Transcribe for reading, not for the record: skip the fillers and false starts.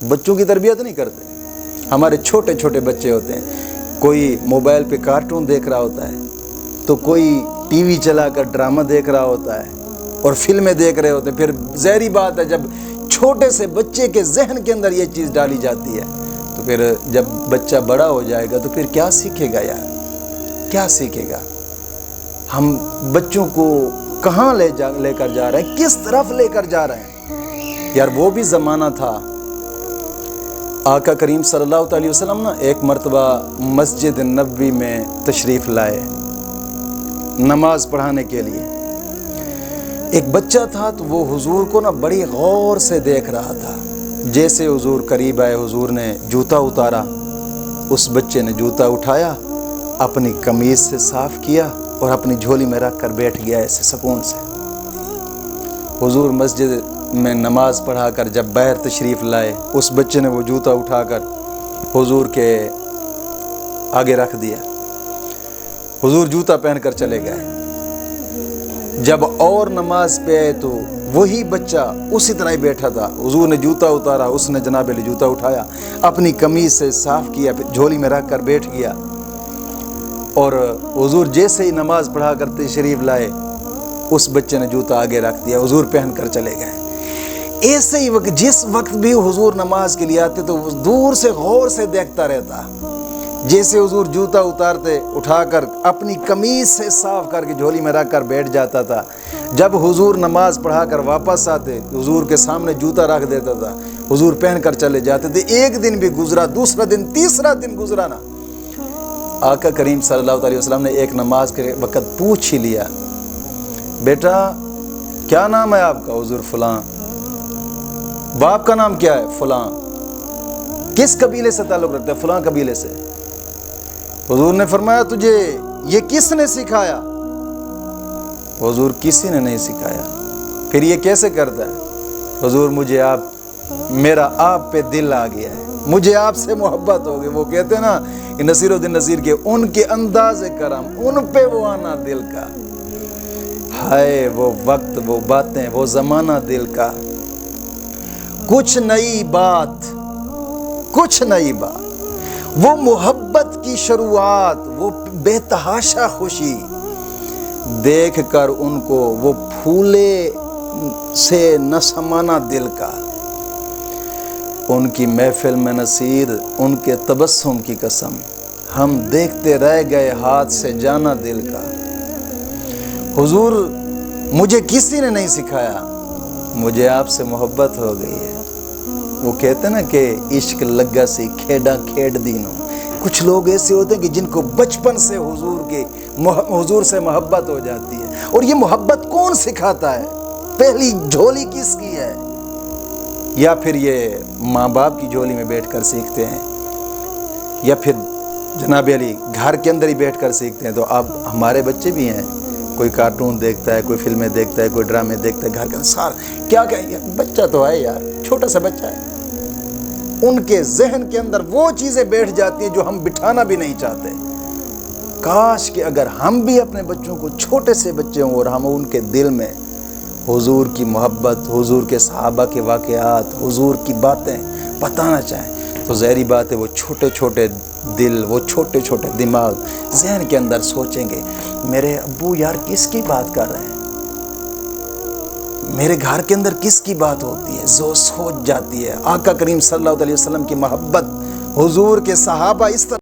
بچوں کی تربیت نہیں کرتے. ہمارے چھوٹے چھوٹے بچے ہوتے ہیں, کوئی موبائل پہ کارٹون دیکھ رہا ہوتا ہے, تو کوئی ٹی وی چلا کر ڈرامہ دیکھ رہا ہوتا ہے اور فلمیں دیکھ رہے ہوتے ہیں. پھر ظاہری بات ہے جب چھوٹے سے بچے کے ذہن کے اندر یہ چیز ڈالی جاتی ہے تو پھر جب بچہ بڑا ہو جائے گا تو پھر کیا سیکھے گا یار, کیا سیکھے گا؟ ہم بچوں کو کہاں لے کر جا رہے ہیں, کس طرف لے کر جا رہے ہیں یار؟ وہ بھی زمانہ تھا. آقا کریم صلی اللہ علیہ وسلم ایک مرتبہ مسجد نبوی میں تشریف لائے نماز پڑھانے کے لیے. ایک بچہ تھا تو وہ حضور کو بڑی غور سے دیکھ رہا تھا. جیسے حضور قریب آئے, حضور نے جوتا اتارا, اس بچے نے جوتا اٹھایا, اپنی قمیض سے صاف کیا اور اپنی جھولی میں رکھ کر بیٹھ گیا ایسے سکون سے. حضور مسجد میں نماز پڑھا کر جب باہر تشریف لائے, اس بچے نے وہ جوتا اٹھا کر حضور کے آگے رکھ دیا. حضور جوتا پہن کر چلے گئے. جب اور نماز پہ آئے تو وہی بچہ اسی طرح ہی بیٹھا تھا. حضور نے جوتا اتارا, اس نے جناب علی جوتا اٹھایا, اپنی قمیض سے صاف کیا, پھر جھولی میں رکھ کر بیٹھ گیا. اور حضور جیسے ہی نماز پڑھا کر تشریف لائے, اس بچے نے جوتا آگے رکھ دیا, حضور پہن کر چلے گئے. ایسے ہی جس وقت بھی حضور نماز کے لیے آتے تو وہ دور سے غور سے دیکھتا رہتا. جیسے حضور جوتا اتارتے, اٹھا کر اپنی قمیض سے صاف کر کے جھولی میں رکھ کر بیٹھ جاتا تھا. جب حضور نماز پڑھا کر واپس آتے, حضور کے سامنے جوتا رکھ دیتا تھا, حضور پہن کر چلے جاتے تھے. ایک دن بھی گزرا, دوسرا دن, تیسرا دن گزرا نا, آقا کریم صلی اللہ علیہ وسلم نے ایک نماز کے وقت پوچھ ہی لیا, بیٹا کیا نام ہے آپ کا؟ حضور فلاں. باپ کا نام کیا ہے؟ فلاں. کس قبیلے سے تعلق رکھتا ہے؟ فلاں قبیلے سے. حضور نے فرمایا تجھے یہ کس نے سکھایا؟ حضور کسی نے نہیں سکھایا. پھر یہ کیسے کرتا ہے؟ حضور میرا آپ پہ دل آ گیا ہے, مجھے آپ سے محبت ہو گئی. وہ کہتے ہیں نا نصیر الدین نصیر کے, ان کے انداز کرم, ان پہ وہ آنا دل کا. ہائے وہ وقت, وہ باتیں, وہ زمانہ دل کا. کچھ نئی بات, کچھ نئی بات, وہ محبت کی شروعات, وہ بے تحاشا خوشی دیکھ کر ان کو وہ پھولے سے نہ سمانا دل کا. ان کی محفل میں نصیر, ان کے تبسم کی قسم, ہم دیکھتے رہ گئے ہاتھ سے جانا دل کا. حضور مجھے کسی نے نہیں سکھایا, مجھے آپ سے محبت ہو گئی ہے. وہ کہتے ہیں نا کہ عشق لگا سی کھیڑا کھیڑ دینوں. کچھ لوگ ایسے ہوتے ہیں کہ جن کو بچپن سے حضور سے محبت ہو جاتی ہے. اور یہ محبت کون سکھاتا ہے؟ پہلی جھولی کس کی ہے؟ یا پھر یہ ماں باپ کی جھولی میں بیٹھ کر سیکھتے ہیں, یا پھر جناب علی گھر کے اندر ہی بیٹھ کر سیکھتے ہیں. تو اب ہمارے بچے بھی ہیں, کوئی کارٹون دیکھتا ہے, کوئی فلمیں دیکھتا ہے, کوئی ڈرامے دیکھتا ہے, گھر کا سارا کیا کہیں گے, بچہ تو ہے یار, چھوٹا سا بچہ ہے. ان کے ذہن کے اندر وہ چیزیں بیٹھ جاتی ہیں جو ہم بٹھانا بھی نہیں چاہتے. کاش کہ اگر ہم بھی اپنے بچوں کو, چھوٹے سے بچے ہوں, اور ہم ان کے دل میں حضور کی محبت, حضور کے صحابہ کے واقعات, حضور کی باتیں بتانا چاہیں, تو ظاہری بات ہے وہ چھوٹے چھوٹے دل, وہ چھوٹے چھوٹے دماغ ذہن کے اندر سوچیں گے, میرے ابو یار کس کی بات کر رہے ہیں, میرے گھر کے اندر کس کی بات ہوتی ہے, جو سوچ جاتی ہے. آقا کریم صلی اللہ علیہ وسلم کی محبت, حضور کے صحابہ اس طرح